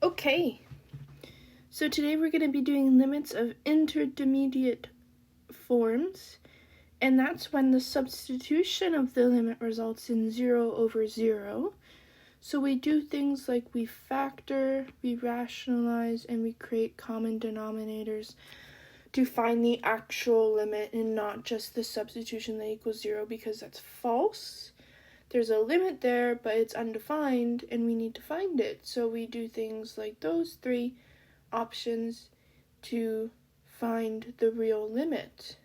Okay, so today we're going to be doing limits of intermediate forms, and that's when the substitution of the limit results in 0 over 0. So we do things like we factor, we rationalize, and we create common denominators to find the actual limit and not just the substitution that equals 0, because that's false. There's a limit there, but it's undefined, and we need to find it. So we do things like those three options to find the real limit.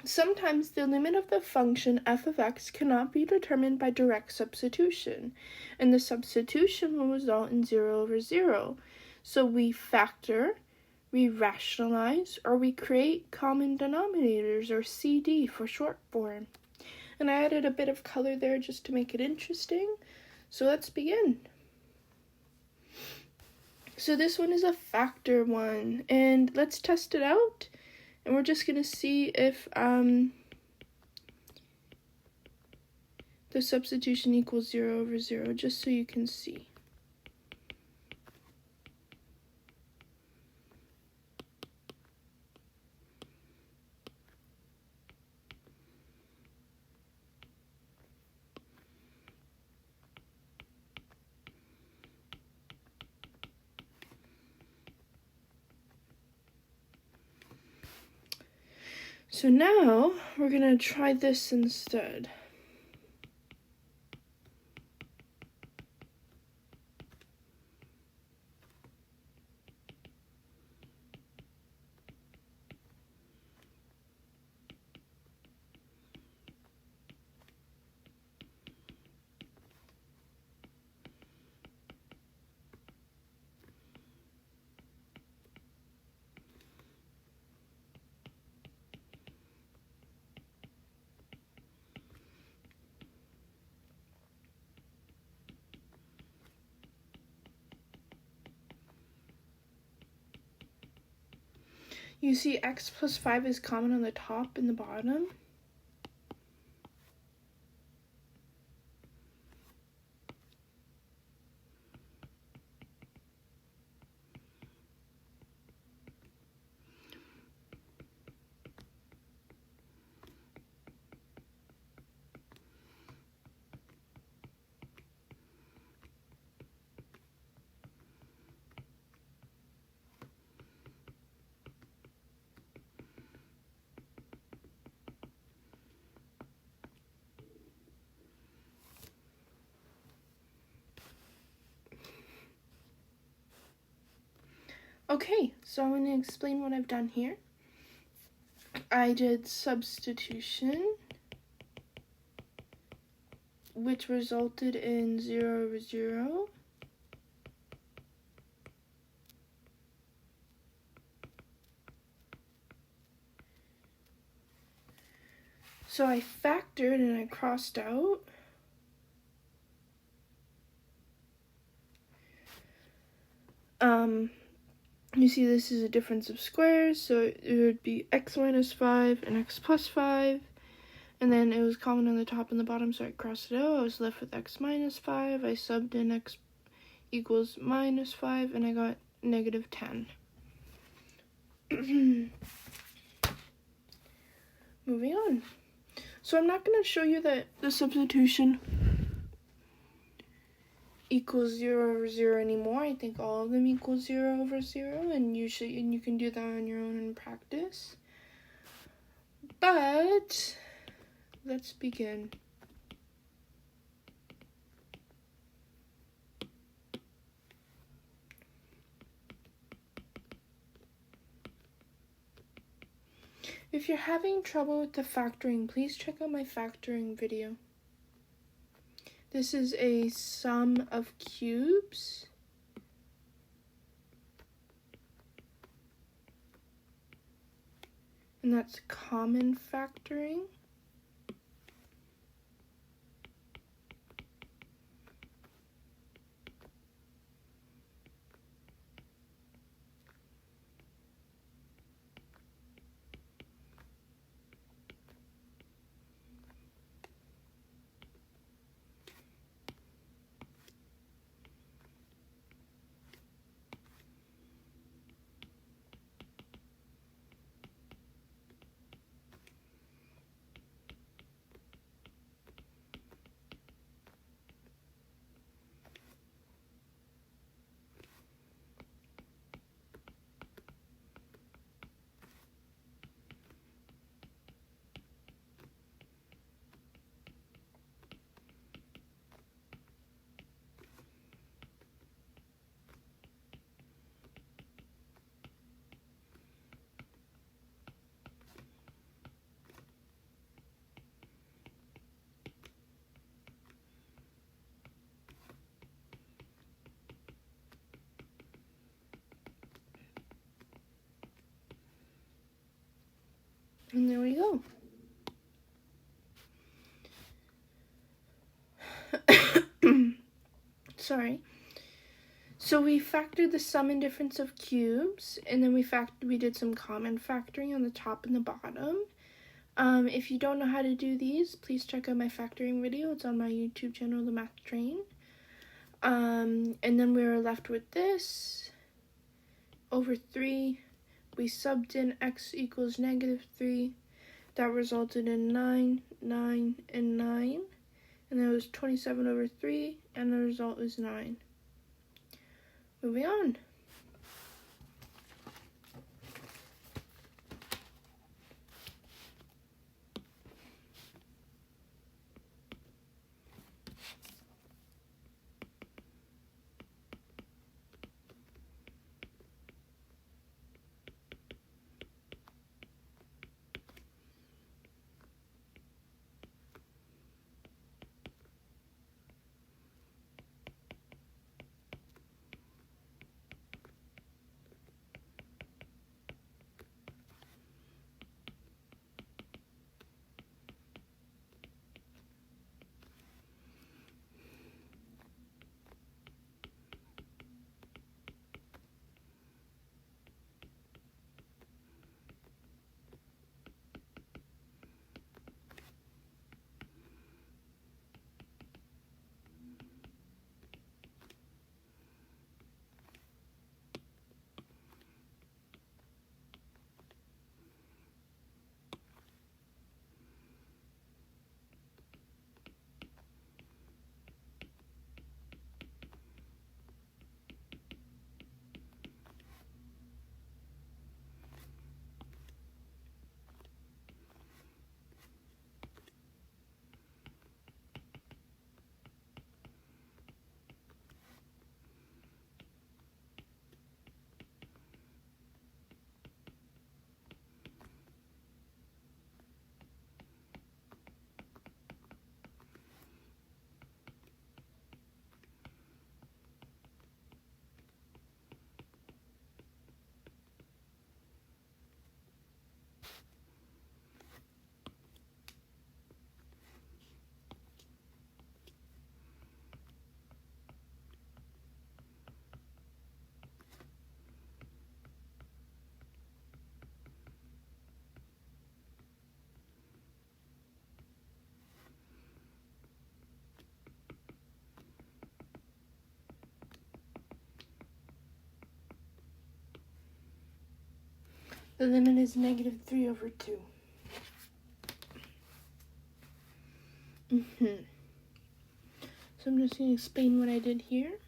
Sometimes the limit of the function f of x cannot be determined by direct substitution, and the substitution will result in 0 over 0. So we factor, we rationalize, or we create common denominators, or CD for short form. And I added a bit of color there just to make it interesting. So let's begin. So this one is a factor one, and let's test it out. And we're just going to see if the substitution equals 0 over 0, just so you can see. So now we're going to try this instead. You see x plus 5 is common on the top and the bottom. Okay, so I'm going to explain what I've done here. I did substitution, which resulted in 0 over 0. So I factored and I crossed out. You see this is a difference of squares, so it would be x minus 5 and x plus 5, and then it was common on the top and the bottom, so I crossed it out. I was left with x minus 5. I subbed in x equals minus 5, and I got negative 10. Moving on. So I'm not going to show you that the substitution equals 0 over 0 anymore. I think all of them equal 0 over 0, and you can do that on your own in practice. But let's begin. If you're having trouble with the factoring, please check out my factoring video. This is a sum of cubes. And that's common factoring. Sorry. So we factored the sum and difference of cubes, and then we did some common factoring on the top and the bottom. If you don't know how to do these, please check out my factoring video. It's on my YouTube channel, The Math Train. And then we were left with this over 3. We subbed in x equals -3. That resulted in 9, 9, and 9. And then it was 27 over 3, and the result was 9. Moving on. The limit is -3 over 2. So I'm just going to explain what I did here.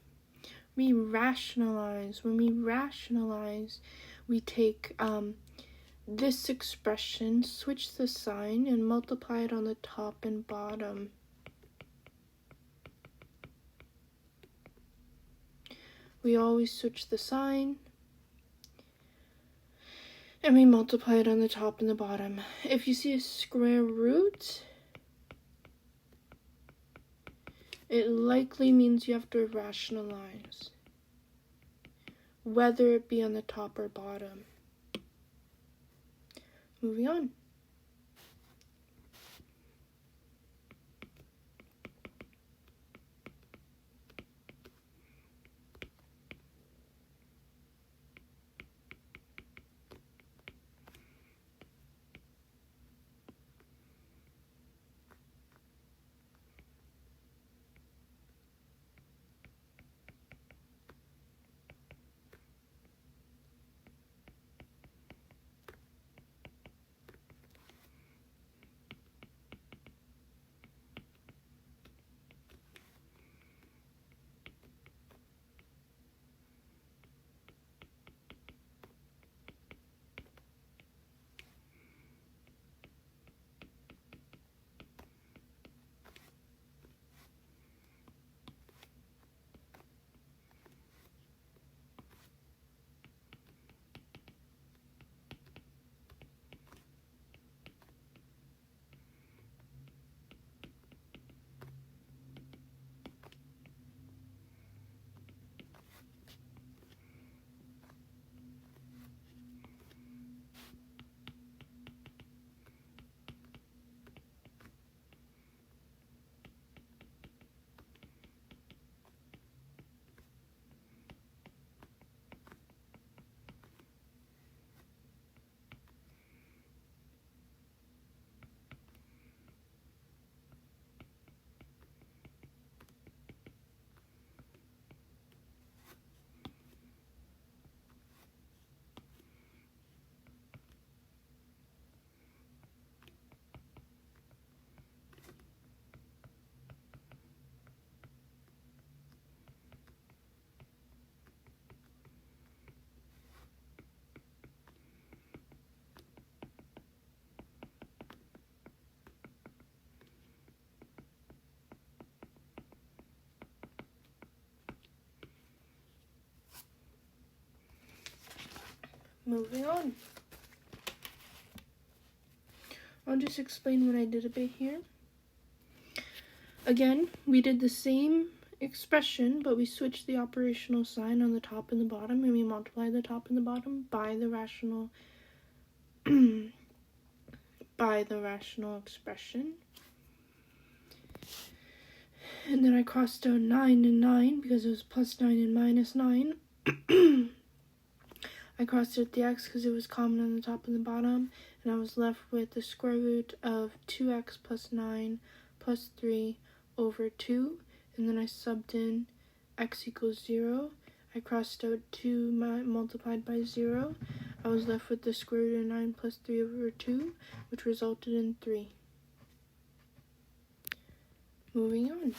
We rationalize. When we rationalize, we take this expression, switch the sign, and multiply it on the top and bottom. We always switch the sign, and we multiply it on the top and the bottom. If you see a square root, it likely means you have to rationalize, whether it be on the top or bottom. Moving on. moving on. I'll just explain what I did a bit here. Again, we did the same expression, but we switched the operational sign on the top and the bottom, and we multiplied the top and the bottom by the rational expression. And then I crossed out 9 and 9 because it was plus 9 and minus 9. I crossed out the x because it was common on the top and the bottom, and I was left with the square root of 2x plus 9 plus 3 over 2, and then I subbed in x equals 0. I crossed out 2 multiplied by 0. I was left with the square root of 9 plus 3 over 2, which resulted in 3. Moving on.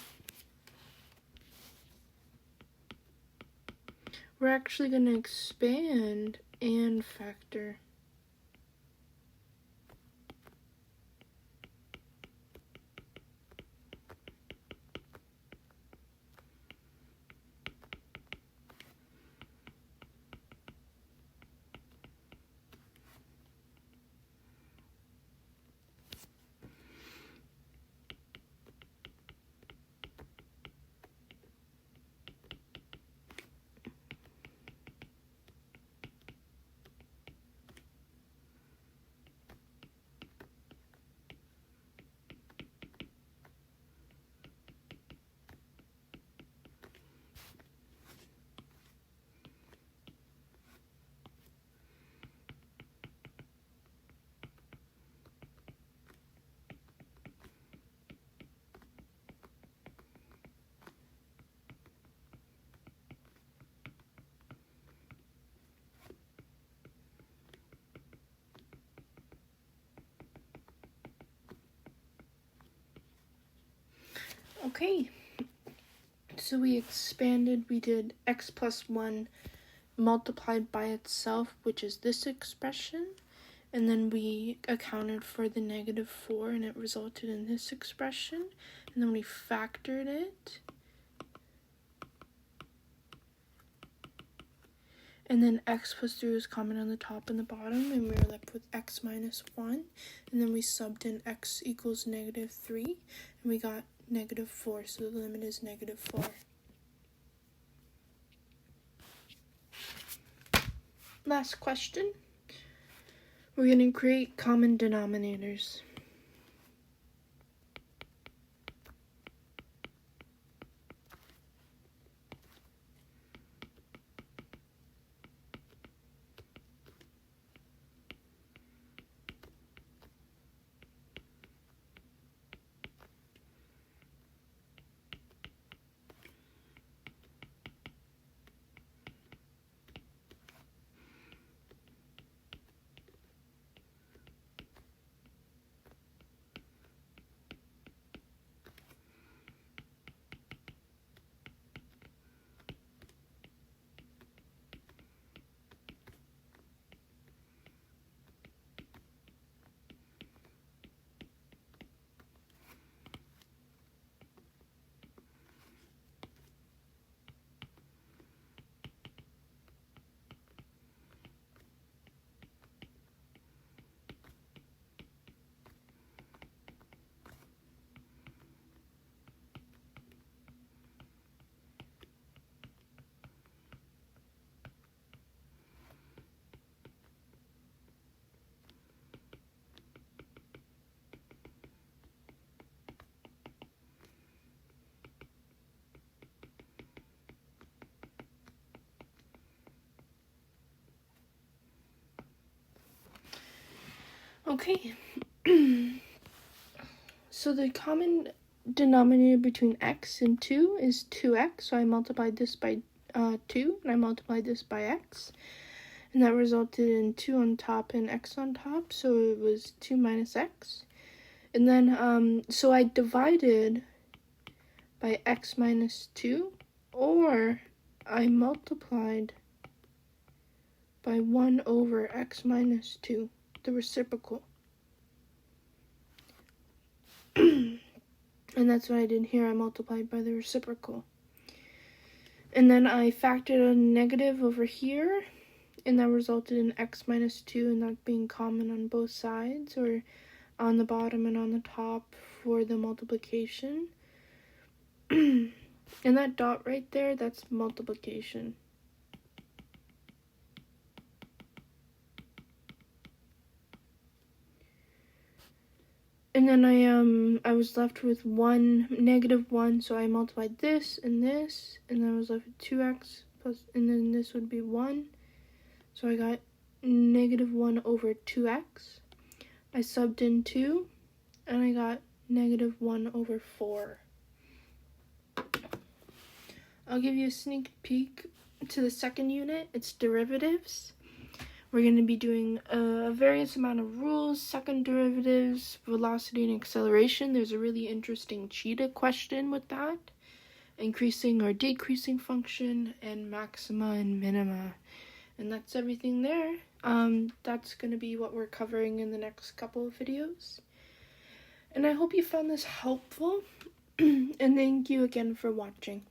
We're actually going to expand and factor. Okay, so we expanded, we did x plus 1 multiplied by itself, which is this expression, and then we accounted for the negative 4, and it resulted in this expression, and then we factored it, and then x plus 3 was common on the top and the bottom, and we were left with x minus 1, and then we subbed in x equals negative 3, and we got negative 4, so the limit is negative 4. Last question. We're going to create common denominators. Okay, so the common denominator between x and 2 is 2x, so I multiplied this by 2, and I multiplied this by x, and that resulted in 2 on top and x on top, so it was 2 minus x. And then, so I divided by x minus 2, or I multiplied by 1 over x minus 2, the reciprocal. And that's what I did here. I multiplied by the reciprocal. And then I factored a negative over here, and that resulted in x minus 2, and that being common on both sides, or on the bottom and on the top for the multiplication. And that dot right there, that's multiplication. And then I was left with -1, so I multiplied this, and then I was left with 2x plus, and then this would be 1. So I got -1 over 2x. I subbed in 2, and I got -1 over 4. I'll give you a sneak peek to the second unit. It's derivatives. We're going to be doing a various amount of rules, second derivatives, velocity and acceleration. There's a really interesting cheetah question with that. Increasing or decreasing function, and maxima and minima. And that's everything there. That's going to be what we're covering in the next couple of videos. And I hope you found this helpful. And thank you again for watching.